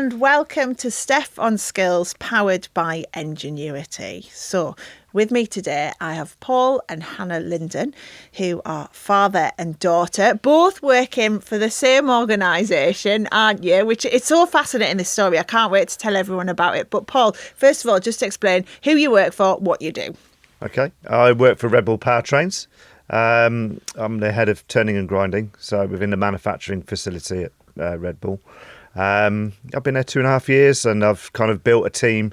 and welcome to Steph on Skills, powered by Enginuity. So, with me today, I have Paul and Hannah Linden, who are father and daughter, both working for the same organisation, aren't you? Which it's so fascinating, this story. I can't wait to tell everyone about it. But Paul, first of all, just explain who you work for, what you do. Okay, I work for Red Bull Powertrains. I'm the head of turning and grinding, so within the manufacturing facility at Red Bull. I've been there 2.5 years, and I've kind of built a team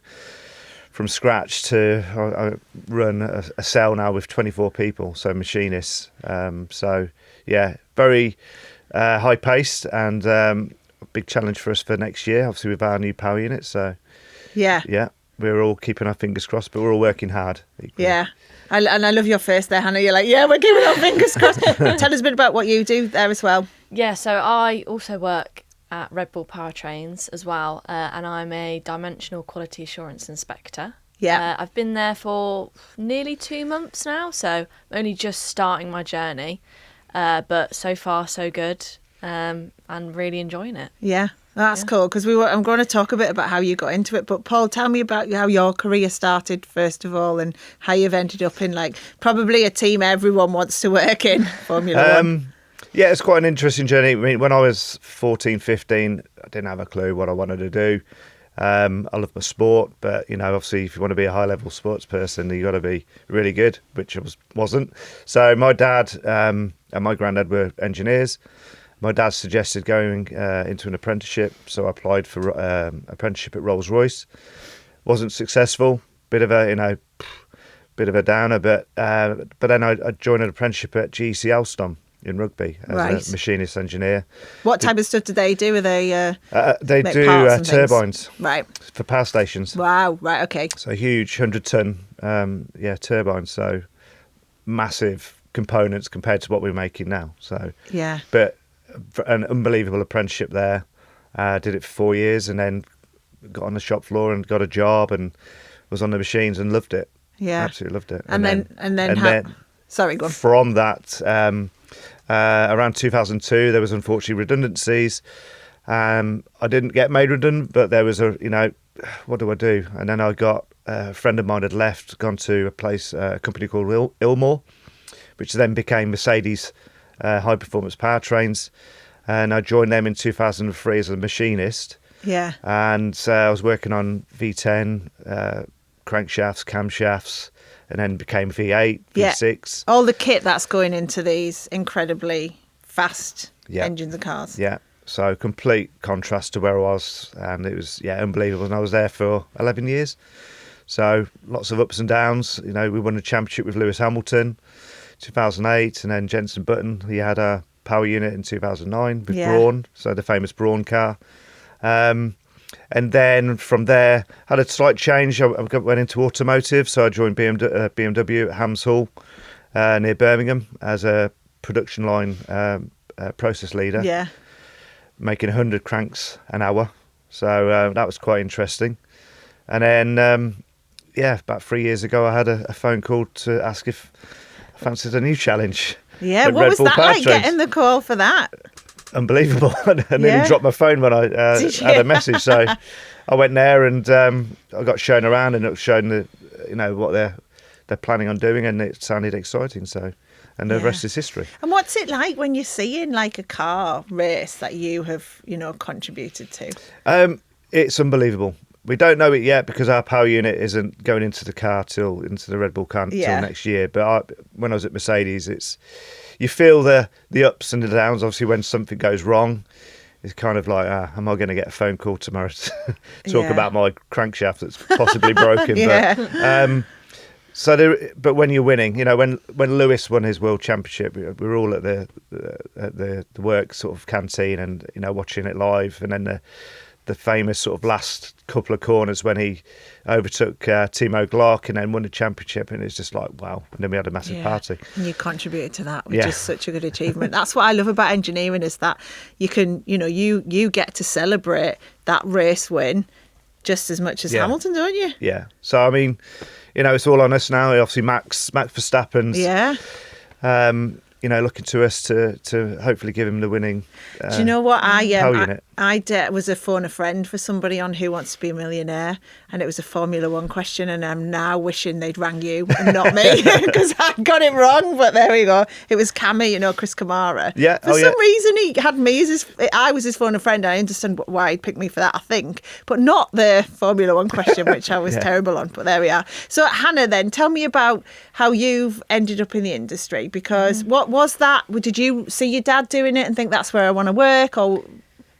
from scratch I run a cell now with 24 people, so machinists. So yeah, very high paced, and a big challenge for us for next year, obviously with our new power unit. So yeah, we're all keeping our fingers crossed, but we're all working hard equally. Yeah. And I love your face there, Hannah. You're like, yeah, we're keeping our fingers crossed. Tell us a bit about what you do there as well. Yeah, so I also work at Red Bull Powertrains as well, and I'm a dimensional quality assurance inspector. Yeah. I've been there for nearly 2 months now, so I'm only just starting my journey, but so far so good, and really enjoying it. Yeah, that's cool, because I'm going to talk a bit about how you got into it, but Paul, tell me about how your career started first of all, and how you've ended up in like probably a team everyone wants to work in, Formula One. Yeah, it's quite an interesting journey. I mean, when I was 14, 15, I didn't have a clue what I wanted to do. I love my sport, but, you know, obviously if you want to be a high-level sports person, you've got to be really good, which I wasn't. So my dad and my granddad were engineers. My dad suggested going into an apprenticeship, so I applied for apprenticeship at Rolls-Royce. Wasn't successful. Bit of a downer, but then I joined an apprenticeship at GEC Alstom in rugby as a machinist engineer. What type of stuff do they do? Are they do turbines, right, for power stations. Wow, right, okay. So huge 100-ton turbines, so massive components compared to what we're making now. So yeah, but an unbelievable apprenticeship there. Did it for 4 years, and then got on the shop floor and got a job and was on the machines and loved it. Yeah, absolutely loved it. And then sorry, go on. From that, around 2002, there was unfortunately redundancies. I didn't get made redundant, but there was what do I do? And then I got a friend of mine had left, gone to a company called Ilmore, which then became Mercedes High Performance Powertrains, and I joined them in 2003 as a machinist. Yeah, and I was working on V10 crankshafts, camshafts, and then became V8, V6. All the kit that's going into these incredibly fast engines and cars. Yeah, so complete contrast to where I was, and it was unbelievable. And I was there for 11 years, so lots of ups and downs. You know, we won a championship with Lewis Hamilton, 2008, and then Jenson Button. He had a power unit in 2009 with Brawn, so the famous Brawn car. And then from there, had a slight change. I went into automotive, so I joined BMW at Hams Hall near Birmingham as a production line process leader. Yeah, making 100 cranks an hour. So that was quite interesting. And then, about 3 years ago, I had a phone call to ask if I fancied a new challenge. Yeah, what was that like, getting the call for that? Unbelievable. I nearly dropped my phone when I had a message. So I went there, and I got shown around, and it was shown what they're planning on doing, and it sounded exciting. So, and the rest is history. And what's it like when you're seeing like a car race that you have contributed to? It's unbelievable. We don't know it yet because our power unit isn't going into the car into the Red Bull car till next year. But when I was at Mercedes, you feel the ups and the downs. Obviously, when something goes wrong, it's kind of like, am I going to get a phone call tomorrow to talk about my crankshaft that's possibly broken? But when you're winning, when Lewis won his world championship, we were all at the work sort of canteen and watching it live, and then the famous sort of last couple of corners when he overtook Timo Glock and then won the championship, and it's just like, wow. And then we had a massive party. And you contributed to that, which is such a good achievement. That's what I love about engineering, is that you can, you get to celebrate that race win just as much as Hamilton, don't you? Yeah. So, I mean, it's all on us now. Obviously, Max Verstappen's looking to us to hopefully give him the winning do you know what? power unit. was a phone a friend for somebody on Who Wants to Be a Millionaire, and it was a Formula One question, and I'm now wishing they'd rang you and not me because I got it wrong. But there we go. It was Cammy, Chris Kamara. Yeah. For some reason, he had me as I was his phone a friend. And I understand why he'd picked me for that, I think, but not the Formula One question, which I was terrible on. But there we are. So Hannah, then tell me about how you've ended up in the industry, because what was that? Did you see your dad doing it and think that's where I want to work, or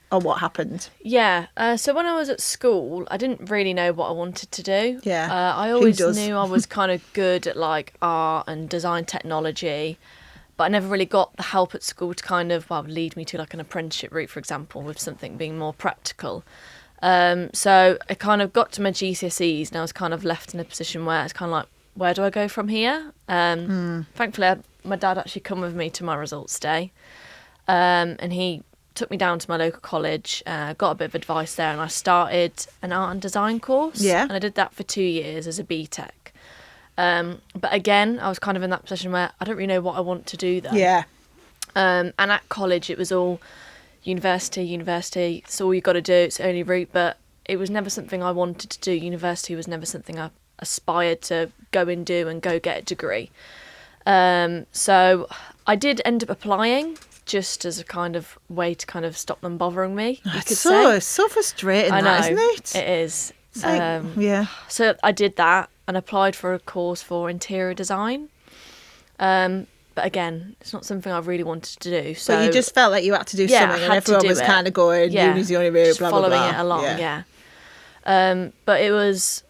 what happened? Yeah. So when I was at school, I didn't really know what I wanted to do. Yeah. I always knew I was kind of good at like art and design technology, but I never really got the help at school to kind of lead me to like an apprenticeship route, for example, with something being more practical. So I kind of got to my GCSEs and I was kind of left in a position where it's kind of like, where do I go from here? Thankfully, my dad actually come with me to my results day, and he took me down to my local college, got a bit of advice there, and I started an art and design course. Yeah. And I did that for 2 years as a BTEC. But again, I was kind of in that position where I don't really know what I want to do there. Yeah. And at college, it was all university. It's all you got to do. It's the only route. But it was never something I wanted to do. University was never something I aspired to go and do and go get a degree. So I did end up applying, just as a kind of way to kind of stop them bothering me, you could say. It's so frustrating, I know, isn't it? It is. It's like, yeah. So I did that and applied for a course for interior design. But again, it's not something I really wanted to do. So but you just felt like you had to do something, and everyone was kind of going, uni's the only route, just blah, blah, following blah. it along, yeah. But it was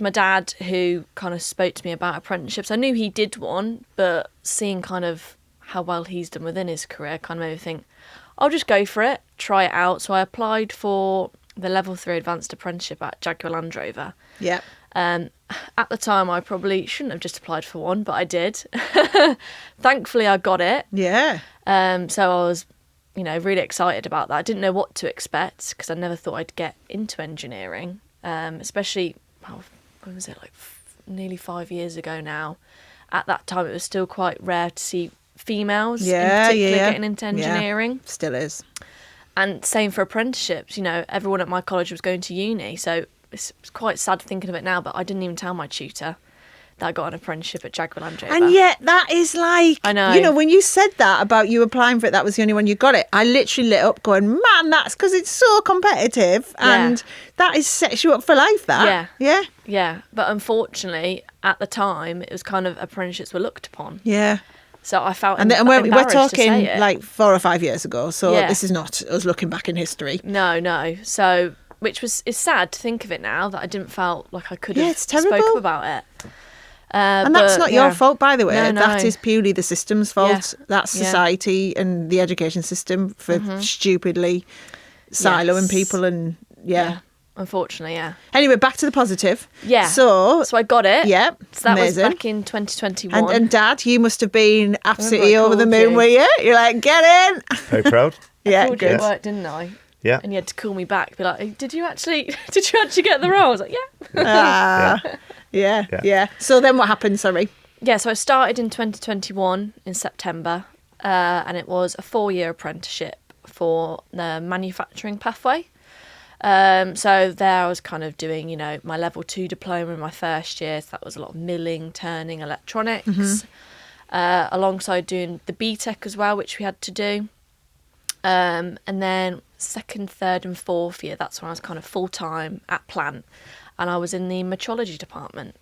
my dad who kind of spoke to me about apprenticeships. I knew he did one, but seeing kind of how well he's done within his career kind of made me think, I'll just go for it, try it out. So I applied for the level 3 advanced apprenticeship at Jaguar Land Rover. Yeah. At the time, I probably shouldn't have just applied for one, but I did. Thankfully, I got it. Yeah. So I was, really excited about that. I didn't know what to expect because I never thought I'd get into engineering, especially, when was it, like nearly 5 years ago now. At that time, it was still quite rare to see females in particular getting into engineering. Yeah, still is. And same for apprenticeships. Everyone at my college was going to uni, so it's quite sad thinking of it now, but I didn't even tell my tutor that I got an apprenticeship at Jaguar Land Rover. And yet that is like, I know. When you said that about you applying for it, that was the only one you got it. I literally lit up going, man, that's because it's so competitive, and that sets you up for life, that. Yeah. Yeah. But unfortunately, at the time, it was kind of apprenticeships were looked upon. Yeah. So I felt and we're talking like 4 or 5 years ago, so this is not us looking back in history. No. So, it's sad to think of it now, that I didn't felt like I could have spoke up about it. And that's not your fault, by the way. No. That is purely the system's fault. Yeah. That's society and the education system for stupidly siloing people and unfortunately, yeah. Anyway, back to the positive. Yeah. So I got it. Yeah. So that amazing. was back in 2021. And Dad, you must have been absolutely over the moon, were you? You're like, get in. Very proud. I called you at work, didn't I? Yeah. And you had to call me back, be like, hey, did you actually get the role? I was like, yeah. Yeah. So then what happened, sorry? Yeah, so I started in 2021 in September, and it was a 4-year apprenticeship for the manufacturing pathway. So there I was kind of doing, my level 2 diploma in my first year. So that was a lot of milling, turning, electronics, alongside doing the BTEC as well, which we had to do. And then 2nd, 3rd and 4th year, that's when I was kind of full-time at plant, and I was in the metrology department,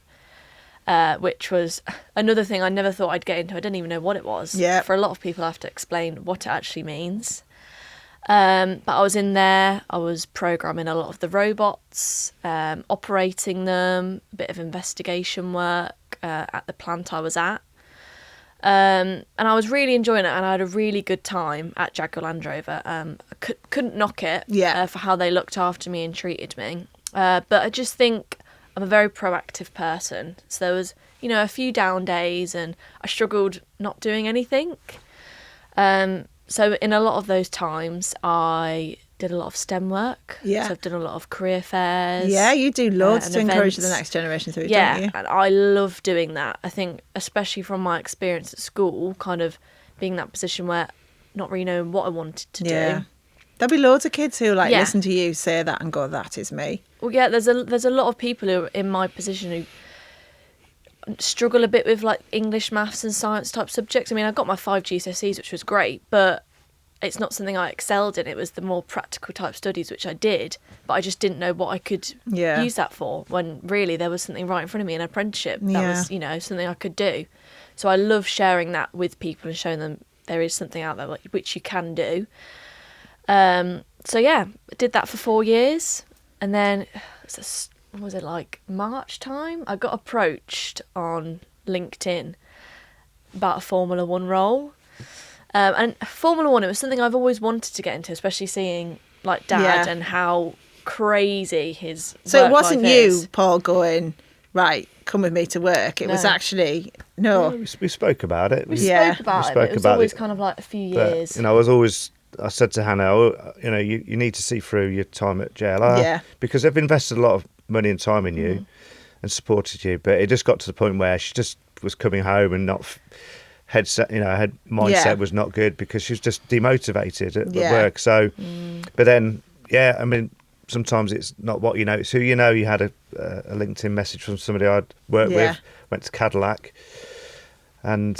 which was another thing I never thought I'd get into. I didn't even know what it was. Yeah. For a lot of people, I have to explain what it actually means. But I was in there, I was programming a lot of the robots, operating them, a bit of investigation work at the plant I was at. And I was really enjoying it, and I had a really good time at Jaguar Land Rover. I couldn't knock it for how they looked after me and treated me. But I just think I'm a very proactive person. So there was, a few down days, and I struggled not doing anything. So in a lot of those times, I did a lot of STEM work. Yeah. So I've done a lot of career fairs. Yeah, you do loads to encourage events. the next generation through, don't you? And I love doing that. I think, especially from my experience at school, kind of being in that position where not really knowing what I wanted to do, There'll be loads of kids who like Yeah. listen to you say that and go, that is me. Well, yeah, there's a lot of people who are in my position who struggle a bit with like English, maths and science type subjects. I mean, I got my 5 GCSEs, which was great, but it's not something I excelled in. It was the more practical type studies, which I did, but I just didn't know what I could use that for, when really there was something right in front of me, an apprenticeship. That was, you know, something I could do. So I love sharing that with people and showing them there is something out there which you can do. So yeah, I did that for 4 years. And then, what was it, like March time? I got approached on LinkedIn about a Formula One role. And Formula One, it was something I've always wanted to get into, especially seeing like Dad and how crazy his So work it wasn't life you, is. Paul, going, right, come with me to work. It was actually, no. Yeah, we spoke about it. We Yeah. spoke about We it, spoke but it was about always it. kind of like a few But, years. you know, I said to Hannah, oh, you know, you need to see through your time at JLR. Yeah. Because they've invested a lot of money and time in you and supported you. But it just got to the point where she just was coming home and not her mindset was not good because she was just demotivated at work. So, but then, I mean, sometimes it's not what you know, it's who you know. You had a LinkedIn message from somebody I'd worked with, went to Cadillac, and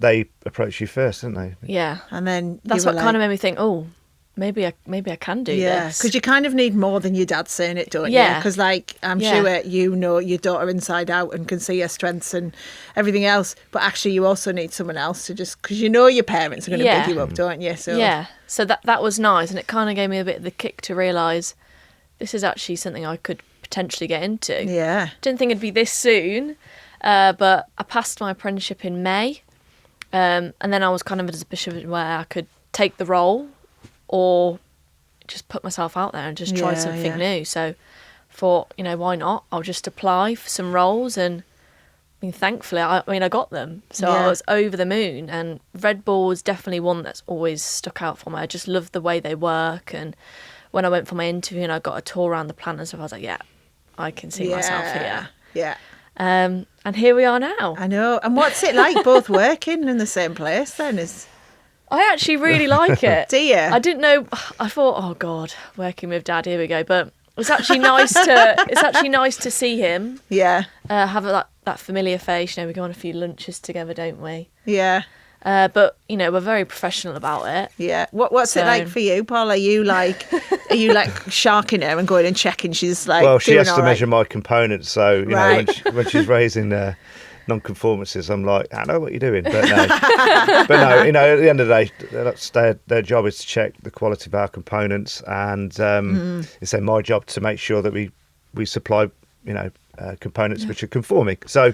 they approached you first, didn't they? Yeah. And then That's you were what kind of made me think, oh, maybe I can do this. because you kind of need more than your dad saying it, don't you? Yeah. Because, like, I'm sure you know your daughter inside out and can see her strengths and everything else. But actually, you also need someone else to just, because you know your parents are going to Yeah. big you up, don't you? So Yeah. So that was nice, and it kind of gave me a bit of the kick to realise this is actually something I could potentially get into. Yeah. Didn't think it'd be this soon, but I passed my apprenticeship in May, and then I was kind of in a position where I could take the role or just put myself out there and just try something new. So thought, you know, why not? I'll just apply for some roles, and I mean, thankfully, I got them. So I was over the moon, and Red Bull was definitely one that's always stuck out for me. I just love the way they work, and when I went for my interview and I got a tour around the plant and stuff, I was like, yeah, I can see myself here. Yeah. And here we are now. I know. And what's it like both working in the same place then? I actually really like it. Do you? I didn't know. I thought, oh God, working with Dad, here we go. But it's actually nice to see him. Yeah. Have that familiar face. You know, we go on a few lunches together, don't we? Yeah. But you know, we're very professional about it. Yeah. What's it like for you, Paul? Are you like sharking her and going and checking she's like? Well, she doing has to all right? measure my components, so you know when she's raising non-conformances, I'm like, I know what you're doing, but no, you know, at the end of the day, that's their job is to check the quality of our components, and it's then my job to make sure that we supply, you know, components which are conforming. So,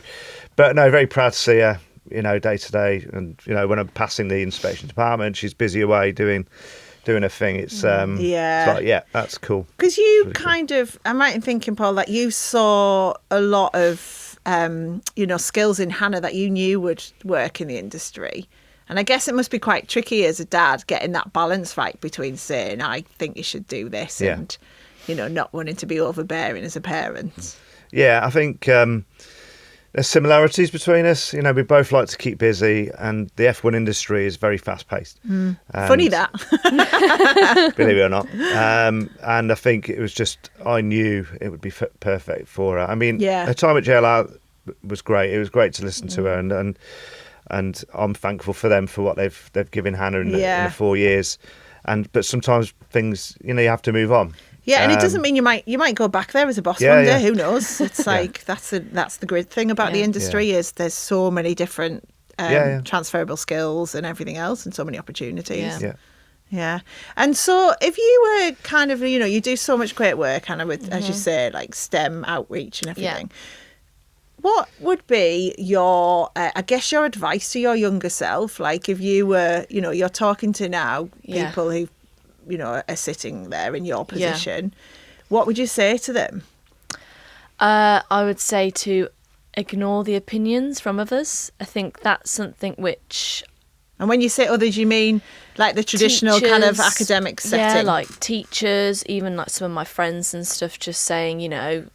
but no, very proud to see her, you know, day to day, and you know, when I'm passing the inspection department, she's busy away doing her thing. It's it's like, that's cool. Because you really kind of, I'm right in thinking, Paul, that you saw a lot of you know, skills in Hannah that you knew would work in the industry. And I guess it must be quite tricky as a dad getting that balance right between saying, I think you should do this, and, you know, not wanting to be overbearing as a parent. Yeah, I think there's similarities between us. You know, we both like to keep busy, and the F1 industry is very fast-paced. Funny that. Believe it or not. And I think it was just, I knew it would be perfect for her. I mean, her time at JLR was great. It was great to listen to her, and I'm thankful for them for what they've given Hannah in the 4 years. But sometimes things, you know, you have to move on. Yeah, and it doesn't mean you might go back there as a boss one day. Yeah. Who knows? It's like that's the great thing about the industry is there's so many different transferable skills and everything else, and so many opportunities. Yeah. And so if you were kind of, you know, you do so much great work, Hannah, with, as you say, like STEM outreach and everything. What would be your, I guess, your advice to your younger self? Like if you were, you know, you're talking to now people who, you know, are sitting there in your position, what would you say to them? I would say to ignore the opinions from others. I think that's something which... And when you say others, you mean like the traditional teachers, kind of academic setting? Yeah, like teachers, even like some of my friends and stuff, just saying, you know,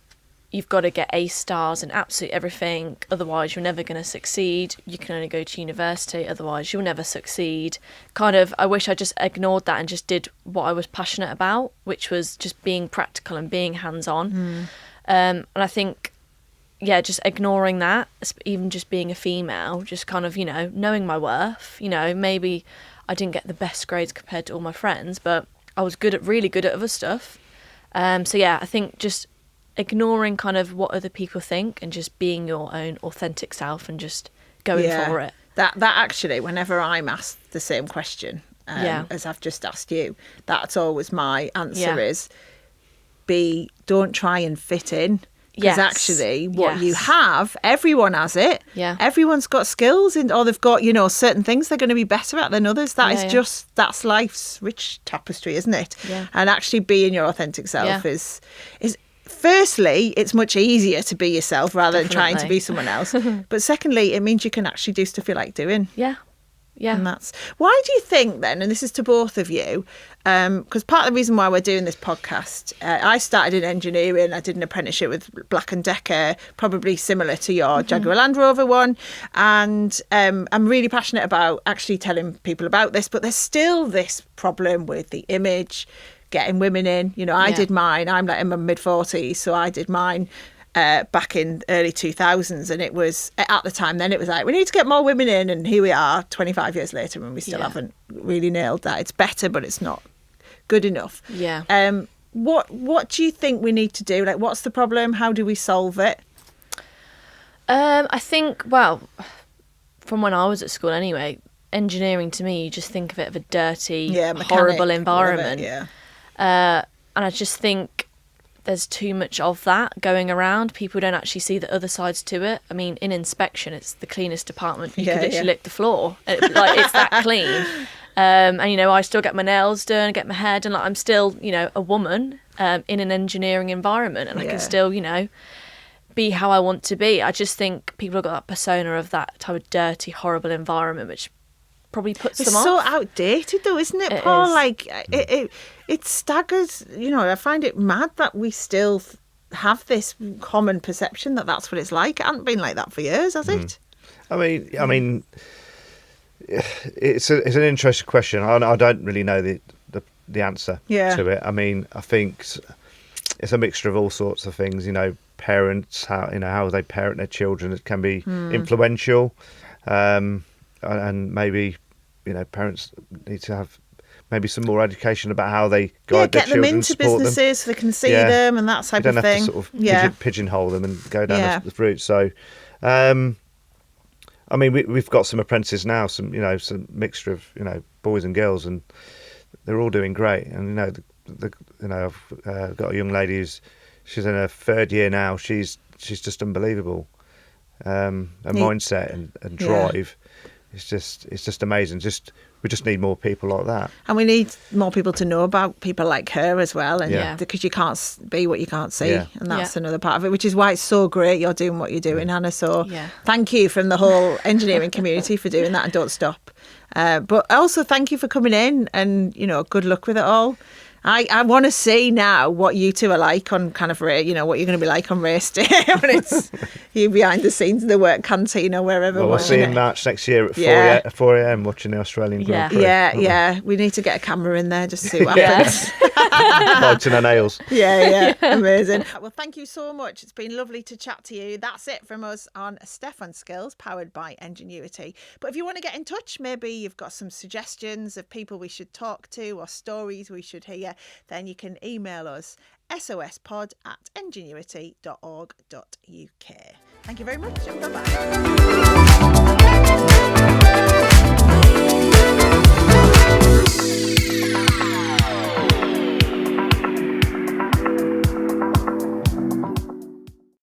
you've got to get A stars in absolutely everything, otherwise you're never going to succeed. You can only go to university, otherwise you'll never succeed. Kind of, I wish I just ignored that and just did what I was passionate about, which was just being practical and being hands-on. And I think, yeah, just ignoring that, even just being a female, just kind of, knowing my worth. Maybe I didn't get the best grades compared to all my friends, but I was really good at other stuff. So yeah, I think just ignoring kind of what other people think and just being your own authentic self and just going for it. That actually, whenever I'm asked the same question as I've just asked you, that's always my answer is don't try and fit in. Because actually what you have, everyone has it. Yeah. Everyone's got skills or they've got, certain things they're going to be better at than others. That's life's rich tapestry, isn't it? Yeah. And actually being your authentic self is firstly, it's much easier to be yourself rather than trying to be someone else. But secondly, it means you can actually do stuff you like doing. Yeah. Yeah. And that's why do you think then, and this is to both of you, because part of the reason why we're doing this podcast, I started in engineering. I did an apprenticeship with Black & Decker, probably similar to your Jaguar Land Rover one. And I'm really passionate about actually telling people about this, but there's still this problem with the image, getting women in. I did mine. I'm like in my mid-40s, so I did mine back in early 2000s, and it was at the time then it was like we need to get more women in, and here we are 25 years later and we still haven't really nailed that. It's better, but it's not good enough. What do you think we need to do? Like, what's the problem? How do we solve it? I think, well, from when I was at school anyway, engineering to me, you just think of it of a dirty, horrible environment. And I just think there's too much of that going around. People don't actually see the other sides to it. I mean, in inspection, it's the cleanest department. You could literally lick the floor. It's that clean. And, I still get my nails done, get my hair done. Like, I'm still, a woman in an engineering environment, and I can still, be how I want to be. I just think people have got that persona of that type of dirty, horrible environment, which probably puts them off. It's so outdated though, isn't it, Paul? Is. Like it staggers. I find it mad that we still have this common perception that that's what it's like. It hasn't been like that for years, has it? I mean, it's an interesting question. I don't really know the answer to it. I mean, I think it's a mixture of all sorts of things. Parents, how they parent their children, it can be influential. And maybe, parents need to have maybe some more education about how they guide their children, get them into businesses so they can see them and that type of thing. You don't have to sort of pigeonhole them and go down the route. So, I mean, we've got some apprentices now, some mixture of boys and girls, and they're all doing great. And I've got a young lady she's in her third year now. She's just unbelievable. Her mindset and drive. It's just amazing. We just need more people like that, and we need more people to know about people like her as well. And because you can't be what you can't see, and that's another part of it. Which is why it's so great you're doing what you're doing, Hannah. So thank you from the whole engineering community for doing that, and don't stop. But also thank you for coming in, and good luck with it all. I want to see now what you two are like on kind of what you're going to be like on race day when it's you behind the scenes in the work canteen or wherever. Well, we'll see in March next year at 4 a.m. watching the Australian Grand Prix. Yeah. We need to get a camera in there just to see what happens. Biting her nails. Yeah. Amazing. Well, thank you so much. It's been lovely to chat to you. That's it from us on Steph on Skills, powered by Enginuity. But if you want to get in touch, maybe you've got some suggestions of people we should talk to or stories we should hear, then you can email us sospod@enginuity.org.uk. Thank you very much and bye-bye.